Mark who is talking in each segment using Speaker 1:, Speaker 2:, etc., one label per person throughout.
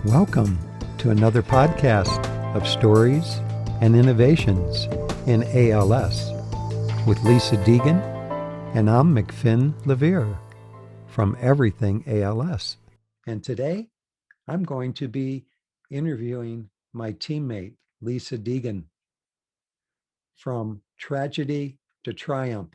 Speaker 1: Welcome to another podcast of stories and innovations in ALS with Lisa Deegan, and I'm McFinn Lovere from EverythingALS. And today I'm going to be interviewing my teammate, Lisa Deegan, from tragedy to triumph.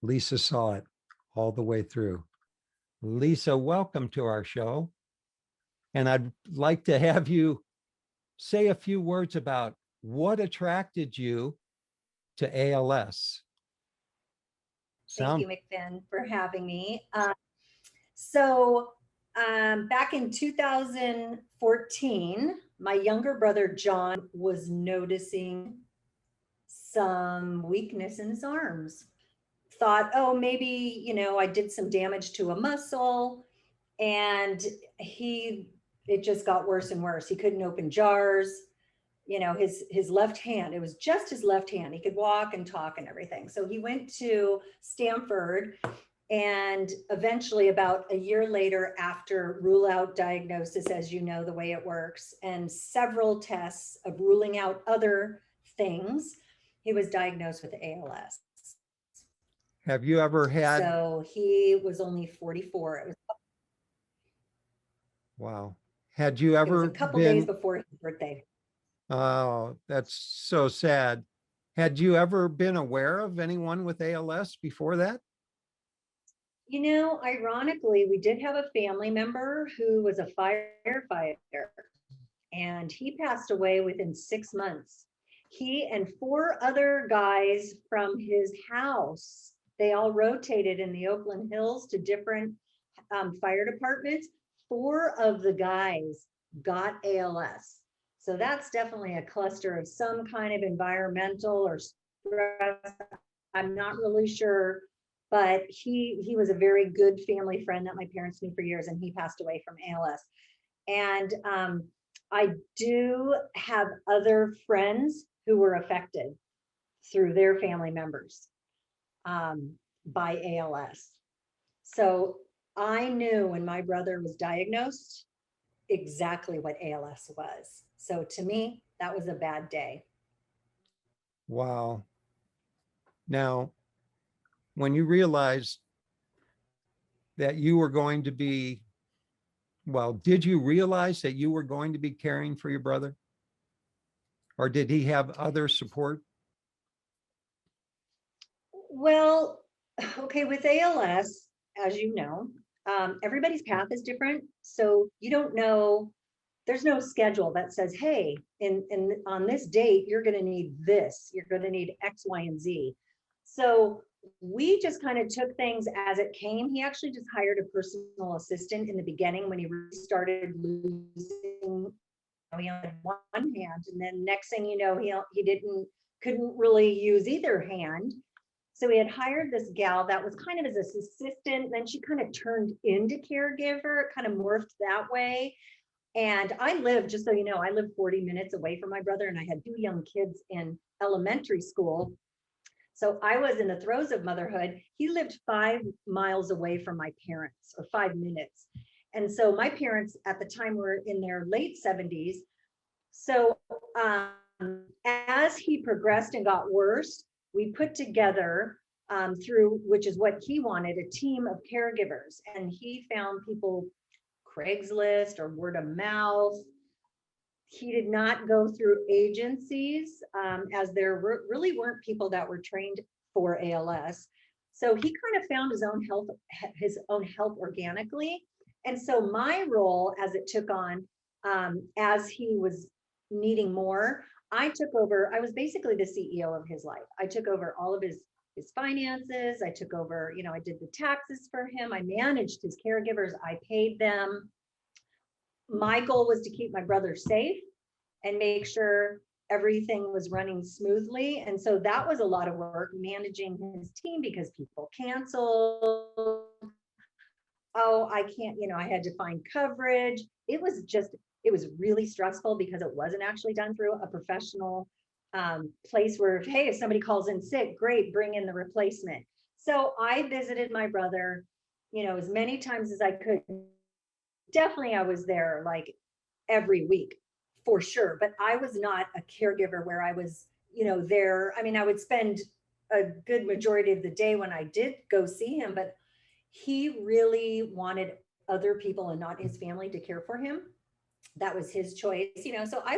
Speaker 1: Lisa saw it all the way through. Lisa, welcome to our show. And I'd like to have you say a few words about what attracted you to ALS.
Speaker 2: Thank you, McFinn, for having me. Back in 2014, my younger brother, John, was noticing some weakness in his arms. Thought, oh, maybe, I did some damage to a muscle, and it just got worse and worse. He couldn't open jars. His left hand, it was just his left hand. He could walk and talk and everything. So he went to Stanford, and eventually about a year later, after rule out diagnosis, as you know, the way it works, and several tests of ruling out other things, he was diagnosed with ALS.
Speaker 1: Have you ever had?
Speaker 2: So he was only 44. It was,
Speaker 1: Wow. Had you ever
Speaker 2: a couple days before his birthday.
Speaker 1: Oh, that's so sad. Had you ever been aware of anyone with ALS before that?
Speaker 2: Ironically, we did have a family member who was a firefighter, and he passed away within 6 months. He and 4 other guys from his house, they all rotated in the Oakland Hills to different fire departments. 4 of the guys got ALS. So that's definitely a cluster of some kind of environmental or stress. I'm not really sure, but he was a very good family friend that my parents knew for years, and he passed away from ALS. And I do have other friends who were affected through their family members by ALS. So I knew when my brother was diagnosed exactly what ALS was. So to me, that was a bad day.
Speaker 1: Wow. Now, when you realized that you were going to be, did you realize that you were going to be caring for your brother? Or did he have other support?
Speaker 2: Well, okay, with ALS, as you know, everybody's path is different. So you don't know, there's no schedule that says, hey, on this date, you're going to need this, you're going to need X, Y, and Z. So we just kind of took things as it came. He actually just hired a personal assistant in the beginning when he started losing. He had one hand, and then next thing you know, he couldn't really use either hand. So he had hired this gal that was kind of as his assistant. Then she kind of turned into caregiver, kind of morphed that way. And I live, just so you know, I live 40 minutes away from my brother, and I had 2 young kids in elementary school. So I was in the throes of motherhood. He lived 5 miles away from my parents, or 5 minutes. And so my parents at the time were in their late 70s. So as he progressed and got worse, we put together which is what he wanted, a team of caregivers. And he found people, Craigslist or word of mouth. He did not go through agencies, as there really weren't people that were trained for ALS. So he kind of found his own help organically. And so my role, as it took on, as he was needing more, I took over. I was basically the CEO of his life. I took over all of his finances. I took over, I did the taxes for him. I managed his caregivers. I paid them. My goal was to keep my brother safe and make sure everything was running smoothly. And so that was a lot of work, managing his team, because people canceled. Oh, I can't, I had to find coverage. It was really stressful because it wasn't actually done through a professional place where, hey, if somebody calls in sick, great, bring in the replacement. So I visited my brother, as many times as I could. Definitely I was there like every week for sure. But I was not a caregiver where I was, there. I mean, I would spend a good majority of the day when I did go see him, but he really wanted other people and not his family to care for him. That was his choice, so I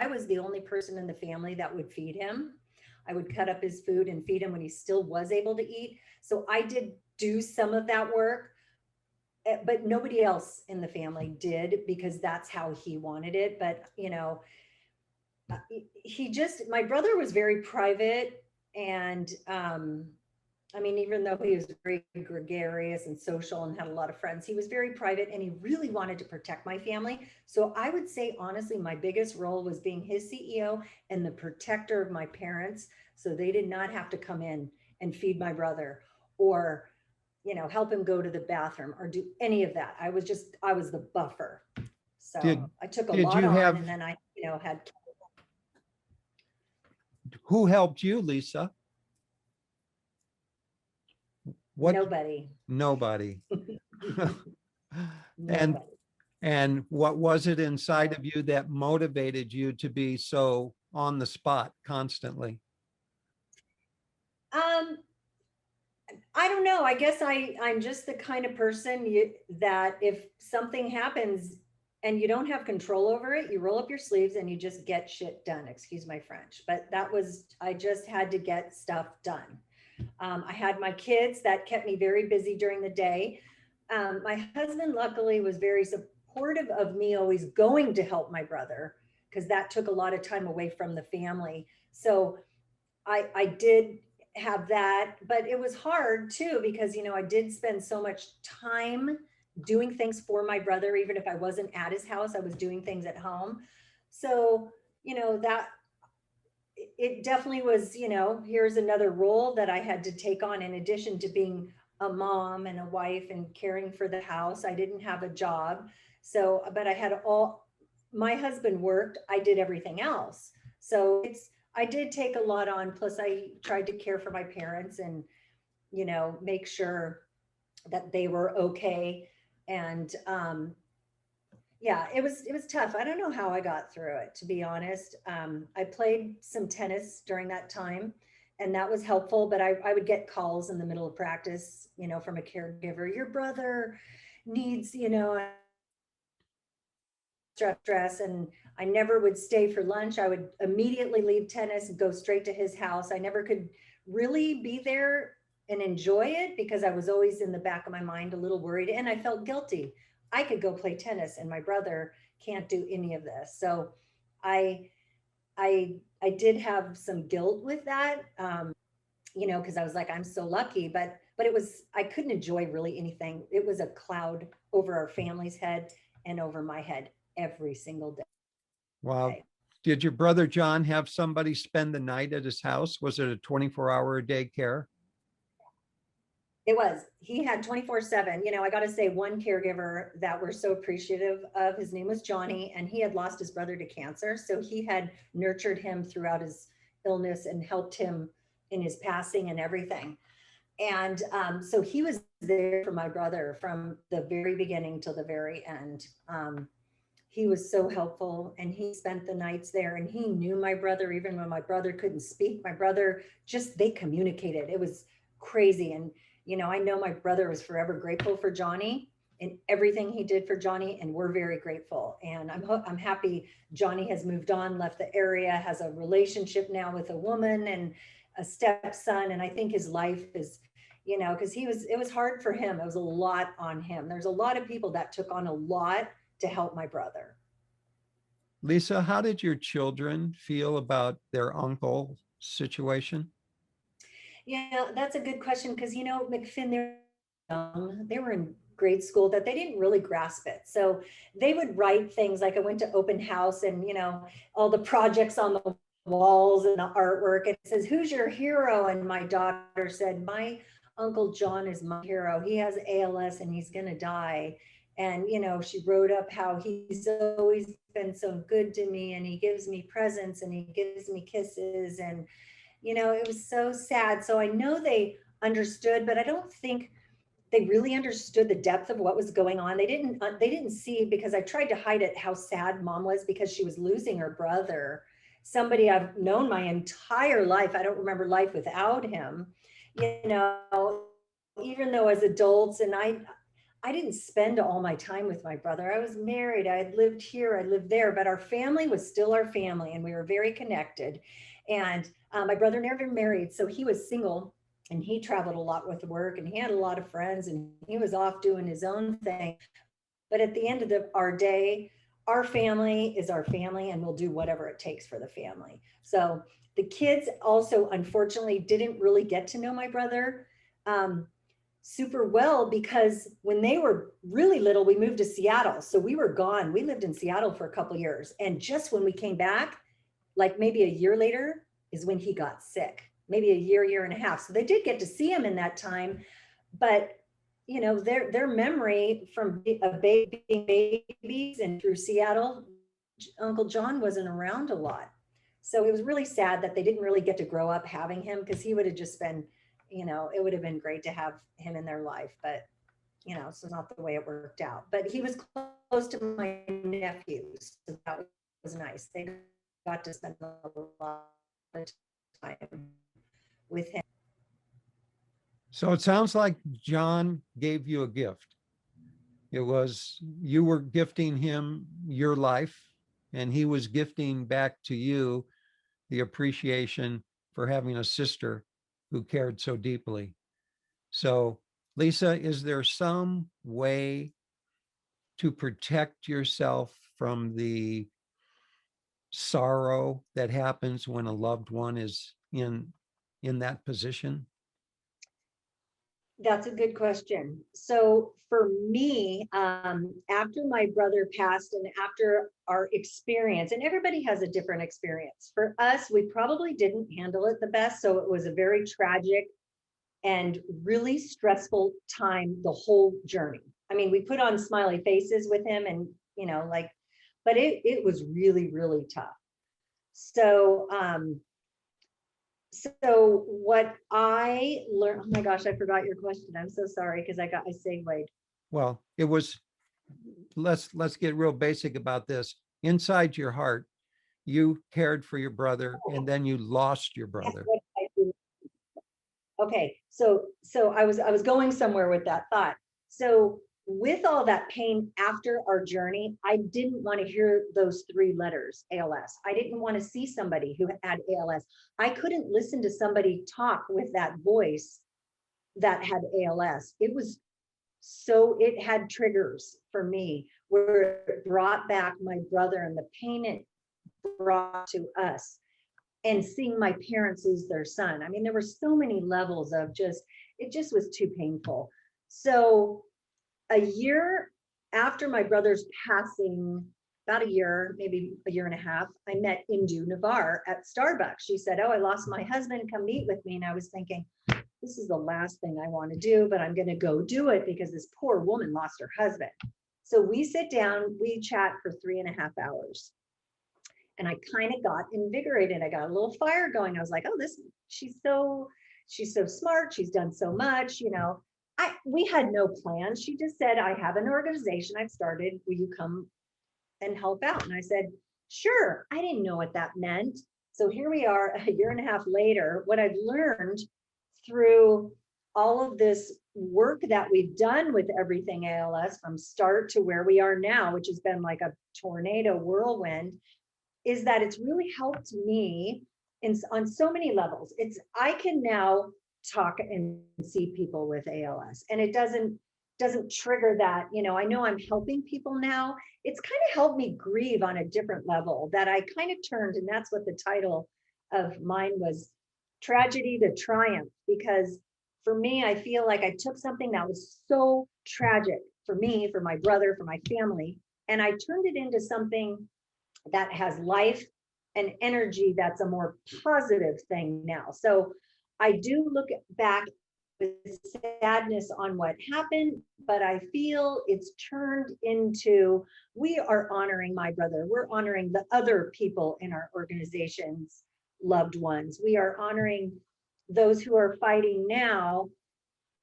Speaker 2: was the only person in the family that would feed him. I would cut up his food and feed him when he still was able to eat. So I did do some of that work, but nobody else in the family did because that's how he wanted it. But my brother was very private, and I mean, even though he was very gregarious and social and had a lot of friends, he was very private, and he really wanted to protect my family. So I would say, honestly, my biggest role was being his CEO and the protector of my parents. So they did not have to come in and feed my brother or, help him go to the bathroom or do any of that. I was the buffer. So I took a lot on, and then I, had.
Speaker 1: Who helped you, Lisa?
Speaker 2: Nobody.
Speaker 1: Nobody.
Speaker 2: Nobody.
Speaker 1: And what was it inside of you that motivated you to be so on the spot constantly?
Speaker 2: I don't know. I guess I'm just the kind of person that if something happens and you don't have control over it, you roll up your sleeves and you just get shit done. Excuse my French, but I just had to get stuff done. I had my kids that kept me very busy during the day. My husband, luckily, was very supportive of me always going to help my brother because that took a lot of time away from the family. So I did have that, but it was hard too because I did spend so much time doing things for my brother. Even if I wasn't at his house, I was doing things at home. So that it definitely was, here's another role that I had to take on in addition to being a mom and a wife and caring for the house. I didn't have a job. So, but my husband worked, I did everything else. So I did take a lot on. Plus I tried to care for my parents and, make sure that they were okay. And, yeah, it was tough. I don't know how I got through it, to be honest. I played some tennis during that time, and that was helpful, but I would get calls in the middle of practice, from a caregiver. Your brother needs, stress, and I never would stay for lunch. I would immediately leave tennis and go straight to his house. I never could really be there and enjoy it because I was always in the back of my mind a little worried, and I felt guilty. I could go play tennis and my brother can't do any of this. So I did have some guilt with that, because I was like, I'm so lucky, but I couldn't enjoy really anything. It was a cloud over our family's head and over my head every single day.
Speaker 1: Wow. Did your brother John have somebody spend the night at his house? Was it a 24-hour-a-day care?
Speaker 2: It was. He had 24/7. I got to say, one caregiver that we're so appreciative of, his name was Johnny, and he had lost his brother to cancer. So he had nurtured him throughout his illness and helped him in his passing and everything. And so he was there for my brother from the very beginning till the very end. He was so helpful, and he spent the nights there, and he knew my brother even when my brother couldn't speak. My brother they communicated. It was crazy. And I know my brother was forever grateful for Johnny and everything he did for Johnny, and we're very grateful. And I'm happy Johnny has moved on, left the area, has a relationship now with a woman and a stepson. And I think his life is, because it was hard for him. It was a lot on him. There's a lot of people that took on a lot to help my brother.
Speaker 1: Lisa, how did your children feel about their uncle's situation?
Speaker 2: Yeah, that's a good question because, McFinn, they're young. They were in grade school that they didn't really grasp it. So they would write things like I went to open house and, all the projects on the walls and the artwork. And it says, who's your hero? And my daughter said, my Uncle John is my hero. He has ALS and he's going to die. And, she wrote up how he's always been so good to me and he gives me presents and he gives me kisses. And it was so sad. So I know they understood, but I don't think they really understood the depth of what was going on. They didn't see, because I tried to hide it, how sad mom was because she was losing her brother, somebody I've known my entire life. I don't remember life without him, you know, even though as adults, and I didn't spend all my time with my brother. I was married. I had lived here. I lived there, but our family was still our family, and we were very connected. And my brother never married, so he was single, and he traveled a lot with work, and he had a lot of friends, and he was off doing his own thing. But at the end of our day, our family is our family, and we'll do whatever it takes for the family. So the kids also, unfortunately, didn't really get to know my brother. Super well, because when they were really little, we moved to Seattle. So we were gone. We lived in Seattle for a couple of years. And just when we came back, like maybe a year later, is when he got sick, maybe a year and a half. So they did get to see him in that time. But you know, their memory from being babies and through Seattle, Uncle John wasn't around a lot. So it was really sad that they didn't really get to grow up having him, because he would have just been, you know, it would have been great to have him in their life, but you know, so not the way it worked out. But he was close to my nephews, so that was nice. They got to spend a lot of time with him.
Speaker 1: So it sounds like John gave you a gift. It was, you were gifting him your life, and he was gifting back to you the appreciation for having a sister who cared so deeply. So, Lisa, is there some way to protect yourself from the sorrow that happens when a loved one is in that position?
Speaker 2: That's a good question. So for me, after my brother passed and after our experience, and everybody has a different experience. For us, we probably didn't handle it the best. So it was a very tragic and really stressful time, the whole journey. I mean, we put on smiley faces with him, and, you know, like, but it was really, really tough. So, so what I learned, oh my gosh, I forgot your question. I'm so sorry, because I segued.
Speaker 1: Well, it was, let's get real basic about this. Inside your heart, you cared for your brother, and then you lost your
Speaker 2: That's
Speaker 1: brother.
Speaker 2: what I do. Okay, so I was going somewhere with that thought. So with all that pain after our journey, I didn't want to hear those three letters, ALS. I didn't want to see somebody who had ALS. I couldn't listen to somebody talk with that voice that had ALS. It was so, it had triggers for me where it brought back my brother and the pain it brought to us, and seeing my parents lose their son. I mean, there were so many levels of just, it just was too painful. So a year after my brother's passing, about a year, maybe a year and a half, I met Indu Navar at Starbucks. She said, "Oh, I lost my husband, come meet with me." And I was thinking, this is the last thing I want to do, but I'm going to go do it because this poor woman lost her husband. So we sit down, we chat for 3.5 hours. And I kind of got invigorated. I got a little fire going. I was like, oh, she's so smart. She's done so much, you know. We had no plans. She just said, I have an organization I've started. Will you come and help out? And I said, sure. I didn't know what that meant. So here we are a year and a half later. What I've learned through all of this work that we've done with Everything ALS, from start to where we are now, which has been like a tornado whirlwind, is that it's really helped me on so many levels. I can now talk and see people with ALS, and it doesn't trigger that, you know. I know I'm helping people now. It's kind of helped me grieve on a different level that I kind of turned, and that's what the title of mine was, Tragedy to Triumph. Because for me, I feel like I took something that was so tragic for me, for my brother, for my family, and I turned it into something that has life and energy, that's a more positive thing now. So I do look back with sadness on what happened, but I feel it's turned into, we are honoring my brother. We're honoring the other people in our organization's loved ones. We are honoring those who are fighting now.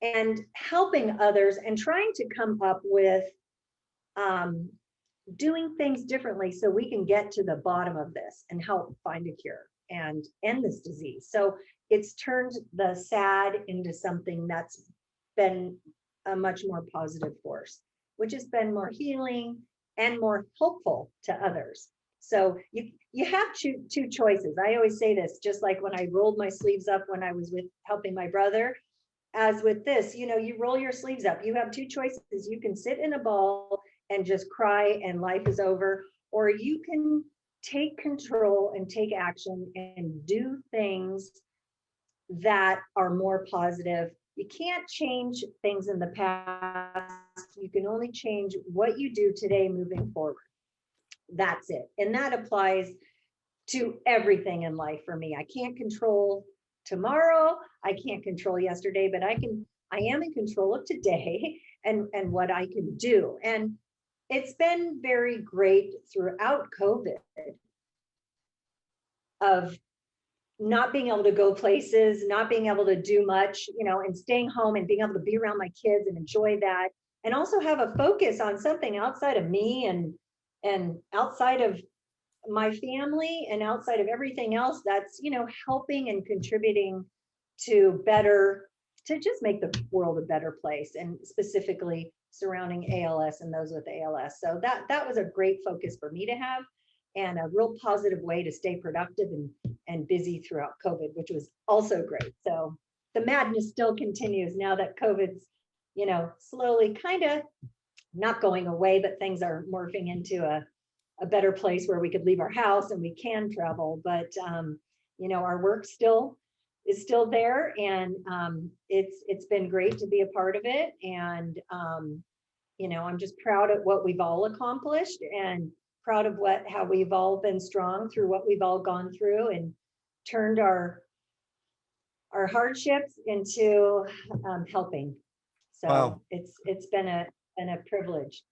Speaker 2: and helping others and trying to come up with doing things differently so we can get to the bottom of this and help find a cure and end this disease. So it's turned the sad into something that's been a much more positive force, which has been more healing and more hopeful to others. So you have two choices. I always say this, just like when I rolled my sleeves up when I was with helping my brother, as with this, you know, you roll your sleeves up. You have two choices. You can sit in a ball and just cry and life is over, or you can take control and take action and do things that are more positive. You can't change things in the past. You can only change what you do today moving forward. That's it. And that applies to everything in life for me. I can't control tomorrow. I can't control yesterday, but I am in control of today and what I can do. And it's been very great throughout COVID of not being able to go places, not being able to do much, you know, and staying home and being able to be around my kids and enjoy that. And also have a focus on something outside of me and outside of my family and outside of everything else that's, you know, helping and contributing to just make the world a better place, and specifically surrounding ALS and those with ALS. So that was a great focus for me to have, and a real positive way to stay productive and busy throughout COVID, which was also great. So the madness still continues now that COVID's, you know, slowly kind of not going away, but things are morphing into a better place where we could leave our house and we can travel. But you know, our work is still there, and it's been great to be a part of it. And you know, I'm just proud of what we've all accomplished, and proud of how we've all been strong through what we've all gone through, and turned our hardships into helping. So
Speaker 1: Wow.
Speaker 2: it's been a privilege.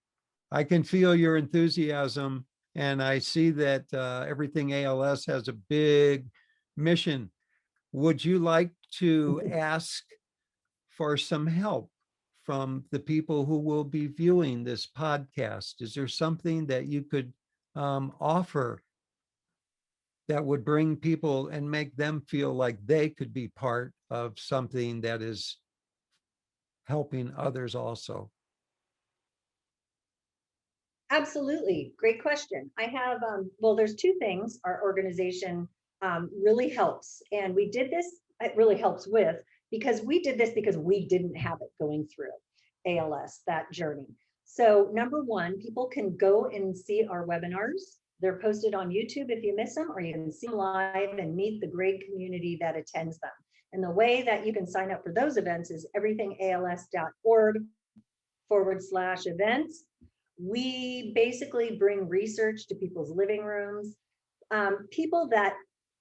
Speaker 1: I can feel your enthusiasm, and I see that Everything ALS has a big mission. Would you like to ask for some help from the people who will be viewing this podcast? Is there something that you could offer that would bring people and make them feel like they could be part of something that is helping others also?
Speaker 2: Absolutely. Great question. I have, well, there's two things our organization really helps. And we did this, it really helps with, because we did this because we didn't have it going through ALS, that journey. So number one, people can go and see our webinars. They're posted on YouTube if you miss them, or you can see them live and meet the great community that attends them. And the way that you can sign up for those events is everythingals.org/events. We basically bring research to people's living rooms, people that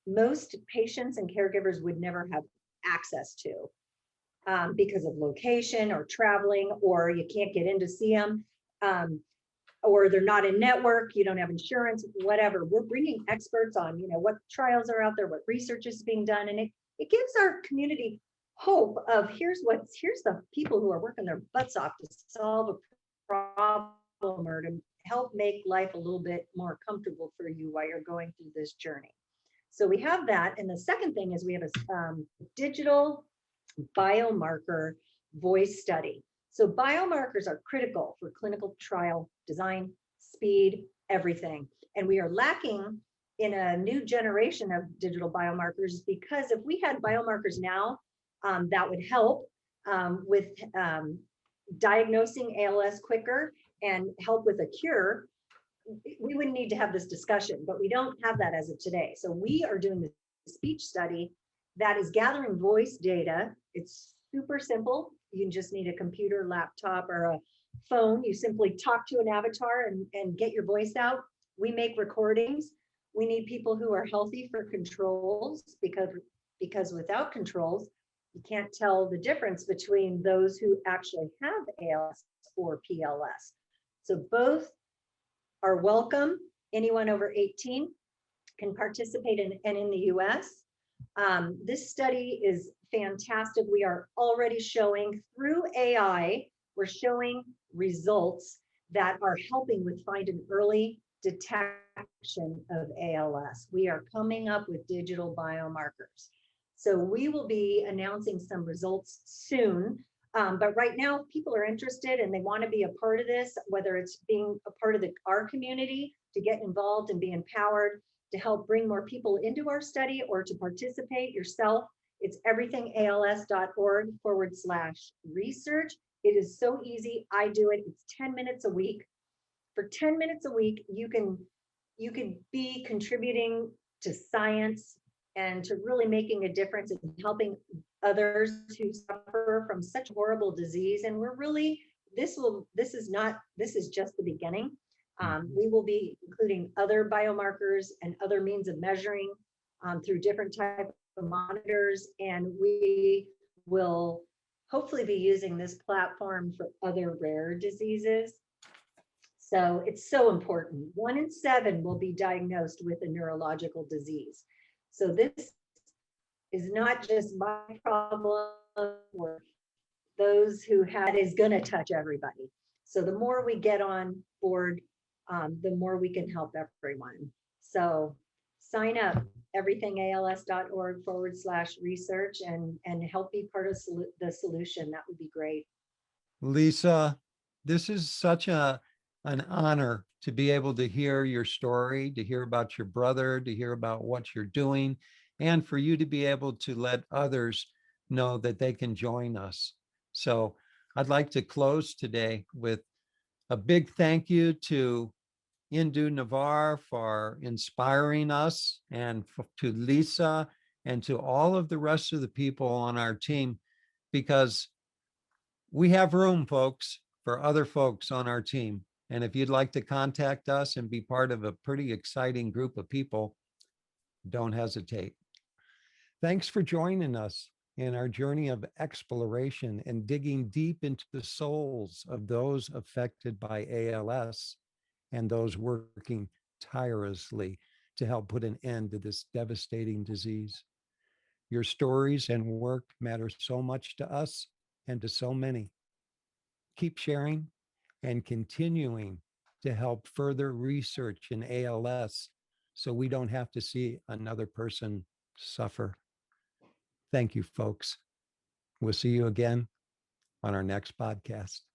Speaker 2: most patients and caregivers would never have access to because of location or traveling, or you can't get in to see them, or they're not in network, you don't have insurance, whatever. We're bringing experts on, you know, what trials are out there, what research is being done, and it gives our community hope of here's the people who are working their butts off to solve a problem or to help make life a little bit more comfortable for you while you're going through this journey. So we have that. And the second thing is we have a digital biomarker voice study. So biomarkers are critical for clinical trial design, speed, everything. And we are lacking in a new generation of digital biomarkers, because if we had biomarkers now, that would help with diagnosing ALS quicker and help with a cure, we wouldn't need to have this discussion, but we don't have that as of today. So we are doing the speech study that is gathering voice data. It's super simple. You just need a computer, laptop, or a phone. You simply talk to an avatar and get your voice out. We make recordings. We need people who are healthy for controls, because without controls, you can't tell the difference between those who actually have ALS or PLS. So both are welcome. Anyone over 18 can participate in, and in the US, This study is fantastic. We are already showing through AI, we're showing results that are helping with finding early detection of ALS. We are coming up with digital biomarkers. So we will be announcing some results soon. But right now, people are interested and they want to be a part of this, whether it's being a part of our community to get involved and be empowered to help bring more people into our study or to participate yourself. It's everythingals.org/research. It is so easy. I do it. It's 10 minutes a week. For 10 minutes a week, you can be contributing to science and to really making a difference and helping others who suffer from such horrible disease. And we're really, this is just the beginning. We will be including other biomarkers and other means of measuring through different types of monitors. And we will hopefully be using this platform for other rare diseases. So it's so important. 1 in 7 will be diagnosed with a neurological disease. So this is not just my problem or those who had is going to touch everybody. So the more we get on board, the more we can help everyone. So sign up, everythingals.org/research and help be part of the solution. That would be great.
Speaker 1: Lisa, this is such an honor to be able to hear your story, to hear about your brother, to hear about what you're doing, and for you to be able to let others know that they can join us. So I'd like to close today with a big thank you to Indu Navar for inspiring us, and to Lisa, and to all of the rest of the people on our team, because we have room, folks, for other folks on our team. And if you'd like to contact us and be part of a pretty exciting group of people, don't hesitate. Thanks for joining us in our journey of exploration and digging deep into the souls of those affected by ALS and those working tirelessly to help put an end to this devastating disease. Your stories and work matter so much to us and to so many. Keep sharing and continuing to help further research in ALS so we don't have to see another person suffer. Thank you, folks. We'll see you again on our next podcast.